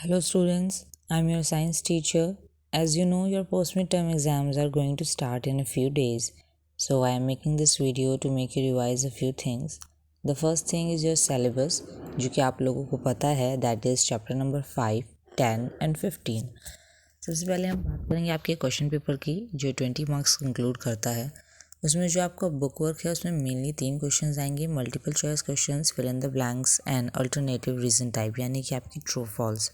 Hello students, I'm your science teacher. As you know, your post-midterm exams are going to start in a few days. So I am making this video to make you revise a few things. The first thing is your syllabus, जो कि आप लोगों को पता है, that is chapter number 5, 10 and 15. सबसे पहले हम बात करेंगे आपके क्वेश्चन पेपर की जो 20 मार्क्स इंक्लूड करता है। उसमें जो आपका बुक वर्क है उसमें मेनली 3 क्वेश्चंस आएंगे, multiple choice questions, fill in the blanks and alternative reason type, यानी कि आपकी ट्रू फॉल्स।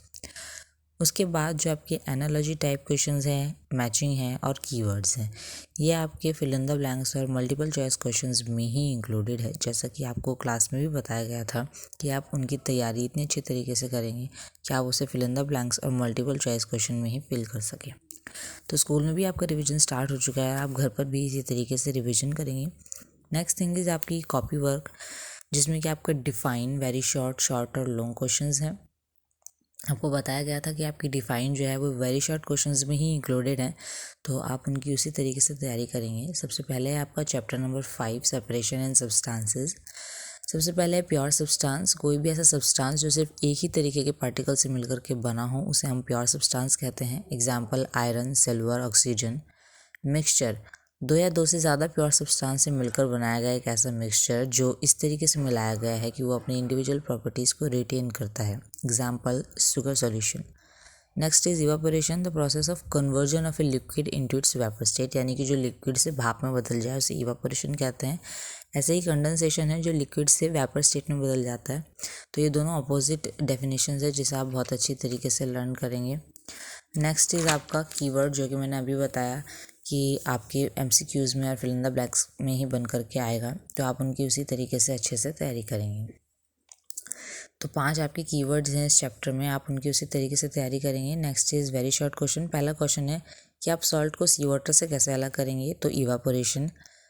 उसके बाद जो आपके एनालॉजी टाइप क्वेश्चंस हैं, मैचिंग हैं और कीवर्ड्स हैं, ये आपके फिल इन द ब्लैंक्स और मल्टीपल चॉइस क्वेश्चंस में ही इंक्लूडेड है। जैसा कि आपको क्लास में भी बताया गया था कि आप उनकी तैयारी इतनी अच्छी तरीके से करेंगे कि आप उसे फिल इन द ब्लैंक्स और मल्टीपल चॉइस क्वेश्चन में ही फिल कर सकें। तो स्कूल में भी आपका रिविजन स्टार्ट हो चुका है, आप घर पर भी इसी तरीके से रिविजन करेंगे। नेक्स्ट थिंग इज़ आपकी कॉपी वर्क, जिसमें कि आपका डिफाइन, वेरी शॉर्ट और लॉन्ग क्वेश्चंस हैं। आपको बताया गया था कि आपकी डिफाइन जो है वो वेरी शॉर्ट क्वेश्चंस में ही इंक्लूडेड है, तो आप उनकी उसी तरीके से तैयारी करेंगे। सबसे पहले है आपका chapter number 5, separation and substances. सबसे पहले है प्योर सब्सटेंस। कोई भी ऐसा सब्सटेंस जो सिर्फ एक ही तरीके के पार्टिकल से मिलकर के बना हो उसे हम प्योर सब्सटेंस कहते हैं। Example iron, silver, oxygen. Mixture, दो या दो से ज़्यादा प्योर सब्सटेंस से मिलकर बनाया गया एक ऐसा मिक्सचर जो इस तरीके से मिलाया गया है कि वो अपनी इंडिविजुअल प्रॉपर्टीज़ को रिटेन करता है। Example sugar solution. Next is evaporation, the process of conversion of a liquid into its vapour state, यानी कि जो लिक्विड से भाप में बदल जाए उसे इवापोरेशन कहते हैं। ऐसे ही कंडेंसेशन है जो लिक्विड से वेपर स्टेट में बदल जाता है। तो ये दोनों अपोजिट डेफिनेशंस है जिसे आप बहुत अच्छी तरीके से लर्न करेंगे। नेक्स्ट इज़ आपका कीवर्ड, जो कि मैंने अभी बताया कि आपके एमसीक्यूज़ में और फिल इन द ब्लैंक्स में ही बन करके आएगा, तो आप उनकी उसी तरीके से अच्छे से तैयारी करेंगे। तो 5 आपके कीवर्ड्स हैं इस चैप्टर में, आप उनकी उसी तरीके से तैयारी करेंगे। Next is very short question. पहला क्वेश्चन है कि आप सॉल्ट को सी वाटर से कैसे अलग करेंगे, तो evaporation.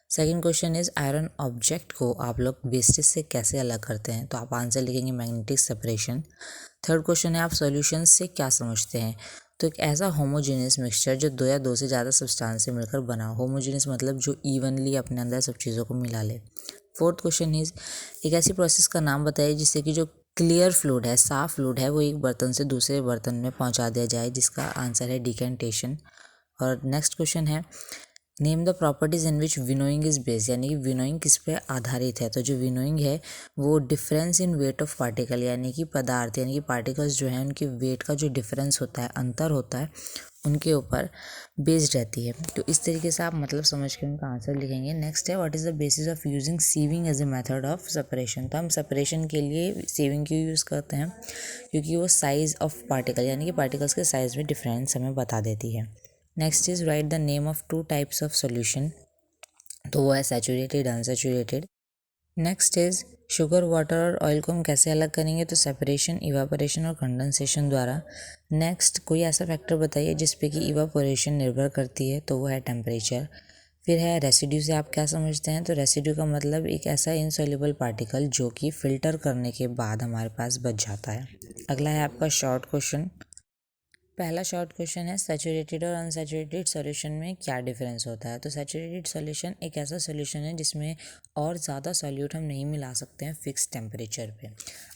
Second question is iron object को आप लोग वेस्टेज से कैसे अलग करते हैं, तो आप आंसर लिखेंगे मैग्नेटिक सेपरेशन। थर्ड क्वेश्चन है आप सॉल्यूशन से क्या समझते हैं, तो एक ऐसा होमोजेनियस मिक्सचर जो दो या दो से ज़्यादा सब्सटेंस से मिलकर बना हो। होमोजेनियस मतलब जो इवनली अपने अंदर सब चीज़ों को मिला ले। फोर्थ क्वेश्चन इज एक ऐसी प्रोसेस का नाम बताइए जिससे कि जो क्लियर फ्लूइड है, साफ फ्लूइड है, वो एक बर्तन से दूसरे बर्तन में पहुंचा दिया जाए, जिसका आंसर है डिकेंटेशन। और नेक्स्ट क्वेश्चन है name the properties in which winnowing is based, यानी कि विनोइंग किस पे आधारित है। तो जो विनोइंग है वो difference in weight of particle, यानी कि पदार्थ यानी कि पार्टिकल्स जो हैं उनके वेट का जो डिफरेंस होता है, अंतर होता है, उनके ऊपर बेस्ड रहती है। तो इस तरीके से आप मतलब समझ के उनका आंसर लिखेंगे। नेक्स्ट है what is the basis of using sieving as a method of separation. तो हम सेपरेशन के लिए सीविंग क्यों यूज़ करते हैं, क्योंकि वो साइज़ ऑफ पार्टिकल यानी कि पार्टिकल्स के साइज़ में डिफरेंस हमें बता देती है। Next is right the name of 2 types of solution, तो वो है saturated, unsaturated. Next is sugar, water और ऑयल को हम कैसे अलग करेंगे, तो सेपरेशन, इवापोरेशन और कंडेंसेशन द्वारा। नेक्स्ट कोई ऐसा फैक्टर बताइए जिस पे कि इवापोरेशन निर्भर करती है, तो वो है टेम्परेचर। फिर है रेसिड्यू से आप क्या समझते हैं, तो रेसिड्यू का मतलब एक ऐसा इनसॉल्युबल पार्टिकल जो कि फ़िल्टर करने के बाद हमारे पास बच जाता है। अगला है आपका शॉर्ट क्वेश्चन। पहला शॉर्ट क्वेश्चन है सैचुरेटेड और अनसैचुरेटेड सॉल्यूशन में क्या डिफरेंस होता है। तो सैचुरेटेड सॉल्यूशन एक ऐसा सॉल्यूशन है जिसमें और ज़्यादा सॉल्यूट हम नहीं मिला सकते हैं फिक्स टेम्परेचर पे।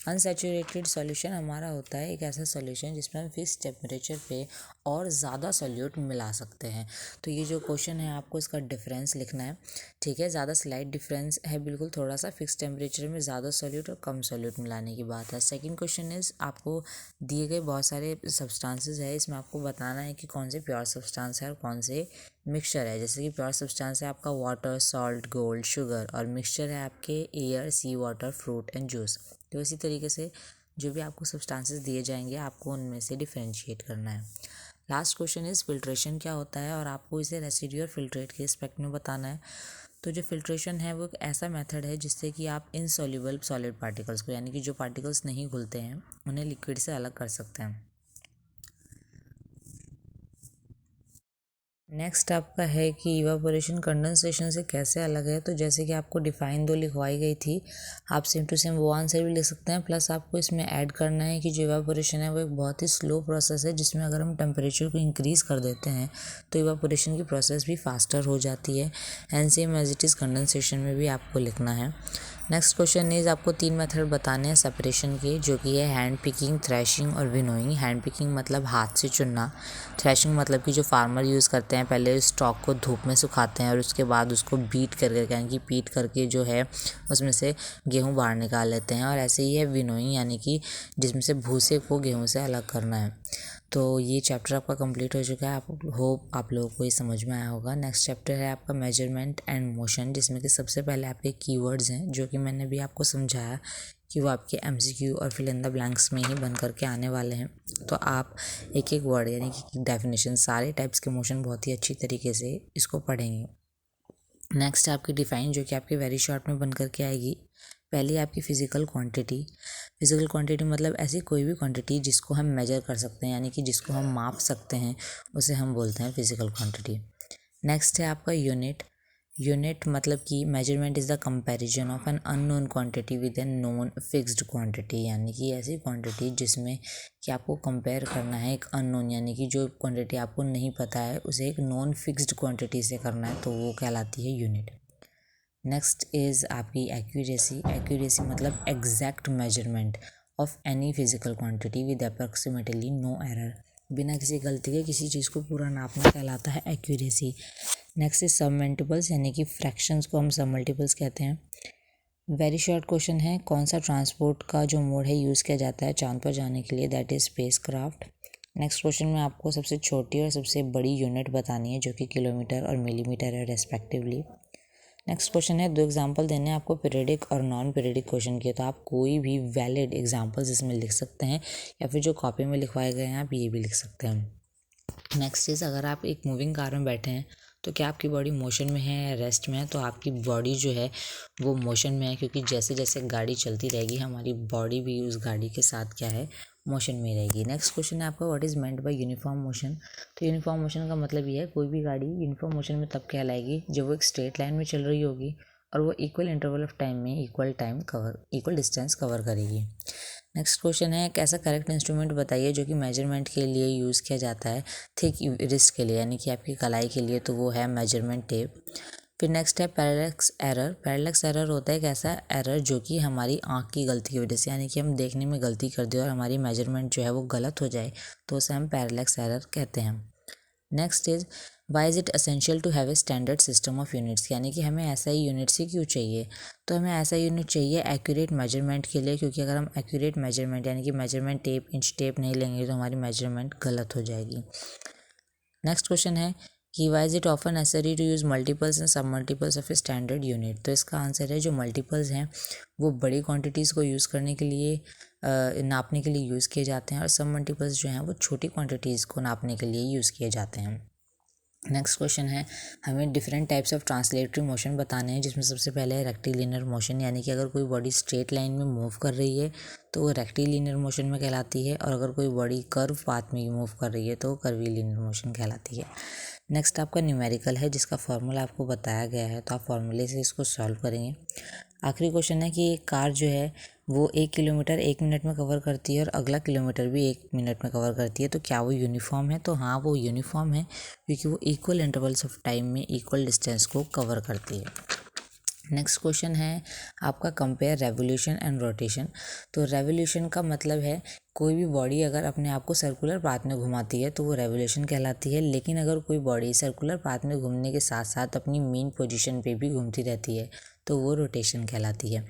अनसैचुरेटेड सॉल्यूशन हमारा होता है एक ऐसा सॉल्यूशन जिसमें हम फिक्स टेम्परेचर पे और ज़्यादा सॉल्यूट मिला सकते हैं। तो ये जो क्वेश्चन है आपको इसका डिफरेंस लिखना है, ठीक है। ज़्यादा स्लाइट डिफरेंस है, बिल्कुल थोड़ा सा, फिक्स टेम्परेचर में ज़्यादा सॉल्यूट और कम सॉल्यूट मिलाने की बात है। सेकेंड क्वेश्चन इज़ आपको दिए गए बहुत सारे सब्सटेंसेस है, इसमें आपको बताना है कि कौन से प्योर सब्सटेंस है और कौन से मिक्सचर है। जैसे कि प्योर सब्सटेंस है आपका वाटर, सॉल्ट, गोल्ड, शुगर, और मिक्सचर है आपके air, sea water, fruit and juice. तो इसी तरीके से जो भी आपको सब्सटेंसेस दिए जाएंगे आपको उनमें से डिफरेंशिएट करना है। लास्ट क्वेश्चन इज़ फिल्ट्रेशन क्या होता है, और आपको इसे रेसिड्यू और फिल्ट्रेट के रिस्पेक्ट में बताना है। तो जो फिल्ट्रेशन है वो एक ऐसा मेथड है जिससे कि आप इनसॉल्युबल सॉलिड पार्टिकल्स को, यानी कि जो पार्टिकल्स नहीं घुलते हैं, उन्हें लिक्विड से अलग कर सकते हैं। नेक्स्ट आपका है कि इवापोरेशन कंडेंसेशन से कैसे अलग है। तो जैसे कि आपको डिफाइन 2 लिखवाई गई थी, आप सेम टू सेम वो आंसर भी लिख सकते हैं, प्लस आपको इसमें ऐड करना है कि जो इवापोरेशन है वो एक बहुत ही स्लो प्रोसेस है जिसमें अगर हम टेम्परेचर को इंक्रीज़ कर देते हैं तो इवापोरेशन की प्रोसेस भी फास्टर हो जाती है। And same as it is condensation में भी आपको लिखना है। नेक्स्ट क्वेश्चन इज आपको 3 मेथड बताने हैं सेपरेशन के, जो कि है हैंड पिकिंग, थ्रैशिंग और विनोइंग। हैंड पिकिंग मतलब हाथ से चुनना, थ्रैशिंग मतलब कि जो फार्मर यूज़ करते हैं, पहले स्टॉक को धूप में सुखाते हैं और उसके बाद उसको बीट करके यानी कि पीट करके जो है उसमें से गेहूँ बाहर निकाल लेते हैं। और ऐसे ही है विनोइंग, यानी कि जिसमें से भूसे को गेहूँ से अलग करना है। तो ये चैप्टर आपका कंप्लीट हो चुका है। आप होप आप लोगों को ये समझ में आया होगा। नेक्स्ट चैप्टर है आपका मेजरमेंट एंड मोशन, जिसमें कि सबसे पहले आपके कीवर्ड्स हैं, जो कि मैंने भी आपको समझाया कि वो आपके एमसीक्यू और फिल इन द ब्लैंक्स में ही बन करके आने वाले हैं। तो आप एक एक वर्ड यानी कि डेफिनेशन, सारे टाइप्स के मोशन बहुत ही अच्छी तरीके से इसको पढ़ेंगे। नेक्स्ट है आपकी डिफाइन, जो कि आपके वेरी शॉर्ट में बन करके आएगी। पहली आपकी फिजिकल क्वांटिटी। फिजिकल क्वांटिटी मतलब ऐसी कोई भी क्वांटिटी जिसको हम मेजर कर सकते हैं, यानी कि जिसको हम माप सकते हैं, उसे हम बोलते हैं फिजिकल क्वांटिटी। नेक्स्ट है आपका यूनिट। यूनिट मतलब कि measurement is the comparison of an unknown quantity with an known fixed quantity, यानी कि ऐसी क्वांटिटी जिसमें कि आपको कंपेयर करना है एक अननोन, यानी कि जो क्वांटिटी आपको नहीं पता है उसे एक नॉन फिक्स्ड क्वांटिटी से करना है, तो वो कहलाती है यूनिट। नेक्स्ट इज़ आपकी एक्यूरेसी। एक्यूरेसी मतलब exact measurement of any physical quantity with approximately no error, बिना किसी गलती के किसी चीज़ को पूरा नापना कहलाता है एक्यूरेसी। नेक्स्ट इज सब मल्टीपल्स, यानी कि फ्रैक्शंस को हम सब मल्टीपल्स कहते हैं। वेरी शॉर्ट क्वेश्चन है, कौन सा ट्रांसपोर्ट का जो मोड है यूज़ किया जाता है चांद पर जाने के लिए, that is space craft. Next question में आपको सबसे छोटी और सबसे बड़ी यूनिट बतानी है, जो कि किलोमीटर और मिलीमीटर है रेस्पेक्टिवली। नेक्स्ट क्वेश्चन है, 2 एग्जाम्पल देने हैं आपको पीरियडिक और नॉन पीरियडिक क्वेश्चन के, तो आप कोई भी वैलिड एग्जाम्पल्स इसमें लिख सकते हैं, या फिर जो कॉपी में लिखवाए गए हैं आप ये भी लिख सकते हैं। नेक्स्ट इज़, अगर आप एक मूविंग कार में बैठे हैं तो क्या आपकी बॉडी मोशन में है या रेस्ट में है, तो आपकी बॉडी जो है वो मोशन में है, क्योंकि जैसे जैसे गाड़ी चलती रहेगी हमारी बॉडी भी उस गाड़ी के साथ क्या है, मोशन में रहेगी। नेक्स्ट क्वेश्चन है आपका, what is meant by uniform motion. तो यूनिफॉर्म मोशन का मतलब ये है, कोई भी गाड़ी यूनिफॉर्म मोशन में तब कहलाएगी जब वो एक स्ट्रेट लाइन में चल रही होगी और वो इक्वल इंटरवल ऑफ टाइम में इक्वल डिस्टेंस कवर करेगी। नेक्स्ट क्वेश्चन है, एक ऐसा करेक्ट इंस्ट्रूमेंट बताइए जो कि मेजरमेंट के लिए यूज़ किया जाता है थिक रिस्ट के लिए, यानी कि आपकी कलाई के लिए, तो वो है मेजरमेंट टेप। फिर नेक्स्ट है पैरेलैक्स एरर। पैरेलैक्स एरर होता है एक ऐसा एरर जो कि हमारी आँख की गलती की वजह से, यानी कि हम देखने में गलती कर दें और हमारी मेजरमेंट जो है वो गलत हो जाए, तो उसे हम पैरेलैक्स एरर कहते हैं। Next is, why is it essential to have a standard system of units, यानी कि हमें ऐसा ही यूनिट्स ही क्यों चाहिए। तो हमें ऐसा यूनिट चाहिए एक्यूरेट मेजरमेंट के लिए, क्योंकि अगर हम एक्यूरेट मेजरमेंट यानी कि मेजरमेंट टेप इंच टेप नहीं लेंगे तो हमारी मेजरमेंट गलत हो जाएगी। नेक्स्ट क्वेश्चन है कि why is it often necessary to use multiples and sub multiples of a standard unit. तो इसका आंसर है, जो मल्टीपल्स हैं वो बड़ी क्वांटिटीज़ को यूज़ करने के लिए नापने के लिए यूज़ किए जाते हैं, और सब मल्टीपल्स जो हैं वो छोटी क्वांटिटीज़ को नापने के लिए यूज़ किए जाते हैं। नेक्स्ट क्वेश्चन है, हमें different types of translatory motion बताने हैं, जिसमें सबसे पहले है रेक्टिलिनियर मोशन, यानी कि अगर कोई बॉडी स्ट्रेट लाइन में मूव कर रही है तो वो रेक्टिलिनियर मोशन में कहलाती है, और अगर कोई बॉडी कर्व पाथ में मूव कर रही है तो वो कर्वीलिनियर मोशन कहलाती है। नेक्स्ट आपका न्यूमेरिकल है, जिसका फार्मूला आपको बताया गया है, तो आप फार्मूले से इसको सॉल्व करेंगे। आखिरी क्वेश्चन है कि एक कार जो है वो 1 किलोमीटर 1 मिनट में कवर करती है और अगला किलोमीटर भी 1 मिनट में कवर करती है, तो क्या वो यूनिफॉर्म है। तो हाँ, वो यूनिफॉर्म है, क्योंकि वो इक्वल इंटरवल्स ऑफ टाइम में इक्वल डिस्टेंस को कवर करती है। नेक्स्ट क्वेश्चन है आपका, कंपेयर रेवोल्यूशन एंड रोटेशन। तो रेवोल्यूशन का मतलब है, कोई भी बॉडी अगर अपने आप को सर्कुलर पाथ में घुमाती है तो वो रेवोल्यूशन कहलाती है, लेकिन अगर कोई बॉडी सर्कुलर पाथ में घूमने के साथ साथ अपनी मेन पोजीशन पे भी घूमती रहती है तो वो रोटेशन कहलाती है।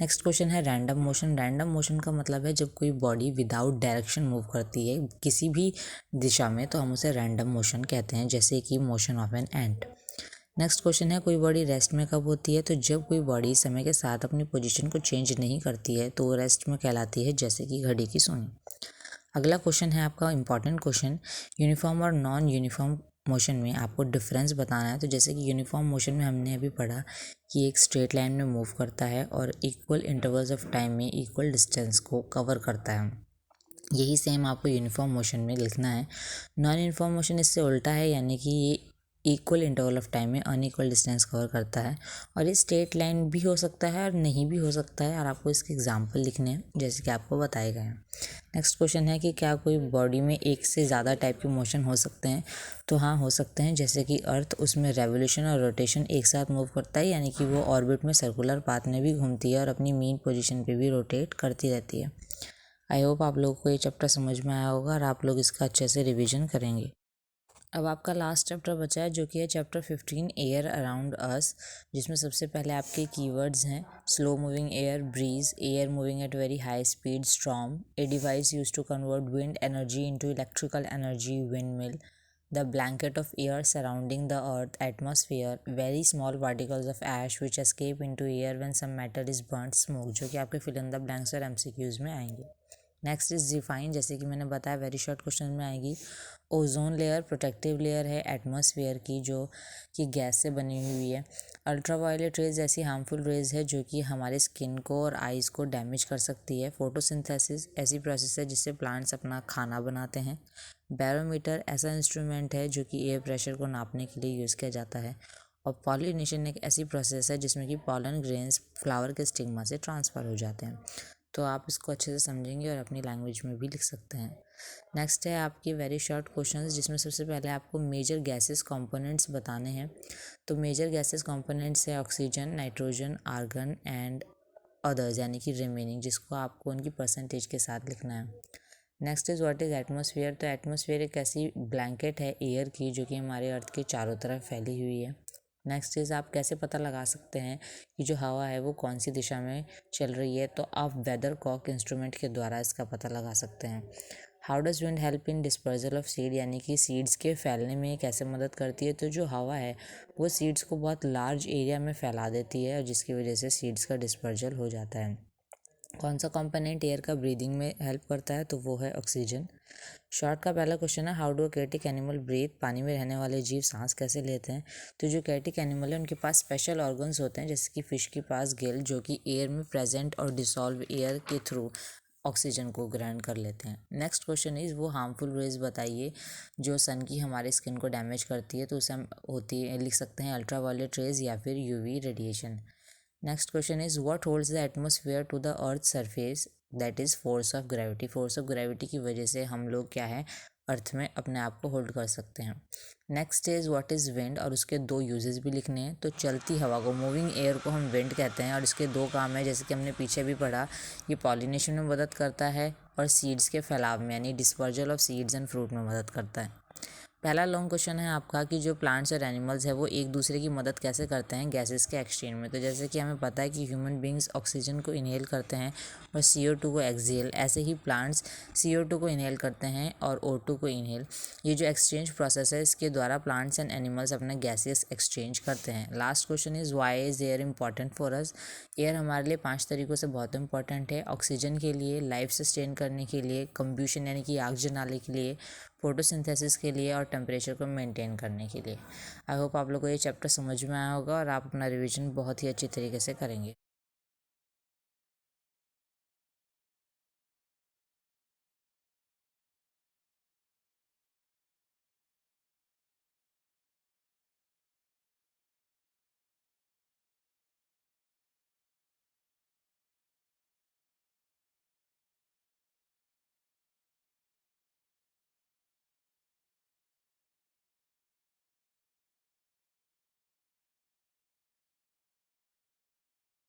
नेक्स्ट क्वेश्चन है रैंडम मोशन। रैंडम मोशन का मतलब है जब कोई बॉडी विदाउट डायरेक्शन मूव करती है किसी भी दिशा में, तो हम उसे रैंडम मोशन कहते हैं, जैसे कि motion of an ant. Next question है, कोई बॉडी रेस्ट में कब होती है। तो जब कोई बॉडी समय के साथ अपनी पोजीशन को चेंज नहीं करती है तो वो रेस्ट में कहलाती है, जैसे कि घड़ी की सुई। अगला क्वेश्चन है आपका इंपॉर्टेंट क्वेश्चन, यूनिफॉर्म और नॉन यूनिफॉर्म मोशन में आपको डिफरेंस बताना है। तो जैसे कि यूनिफॉर्म मोशन में हमने अभी पढ़ा कि एक स्ट्रेट लाइन में मूव करता है और इक्वल इंटरवल्स ऑफ टाइम में इक्वल डिस्टेंस को कवर करता है, यही सेम आपको यूनिफॉर्म मोशन में लिखना है। नॉन यूनिफॉर्म मोशन इससे उल्टा है, यानी कि ये इक्वल इंटरवल ऑफ टाइम में अनइक्वल डिस्टेंस कवर करता है। और ये स्ट्रेट लाइन भी हो सकता है और नहीं भी हो सकता है, और आपको इसके एग्जाम्पल लिखने हैं जैसे कि आपको बताए गए हैं। नेक्स्ट क्वेश्चन है कि क्या कोई बॉडी में एक से ज़्यादा टाइप के मोशन हो सकते हैं? तो हाँ, हो सकते हैं। जैसे कि अर्थ, उसमें रेवोल्यूशन और रोटेशन एक साथ मूव करता है, यानी कि वो ऑर्बिट में सर्कुलर पाथ में भी घूमती है और अपनी मीन पोजीशन पे भी रोटेट करती रहती है। आई होप आप लोगों को ये चैप्टर समझ में आया होगा और आप लोग इसका अच्छे से रिविजन करेंगे। अब आपका लास्ट चैप्टर बचा है जो कि है चैप्टर 15 एयर अराउंड अस, जिसमें सबसे पहले आपके कीवर्ड्स हैं slow moving air, breeze, air moving at very high speed, storm, a device use to convert wind energy into electrical energy, wind mill, the blanket of air surrounding the earth, atmosphere, very small particles of ash which escape into air when some metal is burned, smoke, जो कि आपके fill in the blanks और MCQs में आएंगे। Next is define, जैसे कि मैंने बताया वेरी शॉर्ट क्वेश्चन में आएगी। ओजोन लेयर प्रोटेक्टिव लेयर है एटमॉस्फेयर की, जो कि गैस से बनी हुई है। अल्ट्रावायलेट रेज ऐसी हार्मफुल रेज है जो कि हमारे स्किन को और आइज को डैमेज कर सकती है। फोटोसिंथेसिस ऐसी प्रोसेस है जिससे प्लांट्स अपना खाना बनाते हैं। बैरोमीटर ऐसा इंस्ट्रूमेंट है जो कि एयर प्रेशर को नापने के लिए यूज़ किया जाता है। और पॉलिनेशन एक ऐसी प्रोसेस है जिसमें कि पॉलन ग्रेन्स फ्लावर के स्टिग्मा से ट्रांसफ़र हो जाते हैं। तो आप इसको अच्छे से समझेंगे और अपनी लैंग्वेज में भी लिख सकते हैं। नेक्स्ट है आपकी वेरी शॉर्ट क्वेश्चंस, जिसमें सबसे पहले आपको मेजर गैसेस कंपोनेंट्स बताने हैं। तो मेजर गैसेस कंपोनेंट्स है oxygen, nitrogen, argon and others, यानी कि रिमेनिंग, जिसको आपको उनकी परसेंटेज के साथ लिखना है। Next is what is atmosphere. तो एटमॉस्फेयर एक ऐसी ब्लैंकेट है एयर की जो कि हमारे अर्थ के चारों तरफ फैली हुई है। नेक्स्ट इज़ आप कैसे पता लगा सकते हैं कि जो हवा है वो कौन सी दिशा में चल रही है? तो आप वेदर कॉक इंस्ट्रूमेंट के द्वारा इसका पता लगा सकते हैं। How does wind help in dispersal of seed, यानी कि सीड्स के फैलने में कैसे मदद करती है? तो जो हवा है वो सीड्स को बहुत लार्ज एरिया में फैला देती है, जिसकी वजह से सीड्स का डिस्पर्जल हो जाता है। कौन सा कंपोनेंट एयर का ब्रीदिंग में हेल्प करता है? तो वो है ऑक्सीजन। शॉर्ट का पहला क्वेश्चन है how do aquatic animal breathe, पानी में रहने वाले जीव सांस कैसे लेते हैं? तो जो aquatic एनिमल है उनके पास स्पेशल ऑर्गन्स होते हैं, जैसे कि फिश के पास गिल, जो कि एयर में प्रेजेंट और डिसॉल्व एयर के थ्रू ऑक्सीजन को ग्रहण कर लेते हैं। नेक्स्ट क्वेश्चन इज़ वो हार्मफुल रेज बताइए जो सन की हमारे स्किन को डैमेज करती है। तो उसे हम होती है लिख सकते हैं अल्ट्रावायलेट रेज या फिर UV radiation. Next question is what holds the atmosphere to the earth surface, that is force of gravity. Force of gravity की वजह से हम लोग क्या है अर्थ में अपने आप को होल्ड कर सकते हैं। Next is what is wind, और उसके दो यूजेस भी लिखने हैं। तो चलती हवा को, मूविंग एयर को हम विंड कहते हैं, और इसके दो काम है जैसे कि हमने पीछे भी पढ़ा, ये पॉलिनेशन में मदद करता है और सीड्स के फैलाव में यानी dispersal of seeds and fruit में मदद करता है। पहला लॉन्ग क्वेश्चन है आपका कि जो प्लांट्स और एनिमल्स है वो एक दूसरे की मदद कैसे करते हैं गैसेस के एक्सचेंज में। तो जैसे कि हमें पता है कि ह्यूमन बींग्स ऑक्सीजन को इनहेल करते हैं और CO2 को एक्सहेल, ऐसे ही प्लांट्स CO2 को इनहेल करते हैं और O2 को इनहेल। ये जो एक्सचेंज प्रोसेस है इसके द्वारा प्लांट्स एंड एनिमल्स अपने गैसेस एक्सचेंज करते हैं। Last question is why is air important for us. Air हमारे लिए 5 तरीक़ों से बहुत इंपॉर्टेंट है। ऑक्सीजन के लिए, लाइफ सस्टेन करने के लिए, कंब्यूशन यानी कि आग जलाने के लिए, फोटोसिंथेसिस के लिए और टेम्परेचर को मेंटेन करने के लिए। आई होप आप लोगों को ये चैप्टर समझ में आया होगा और आप अपना रिवीजन बहुत ही अच्छी तरीके से करेंगे।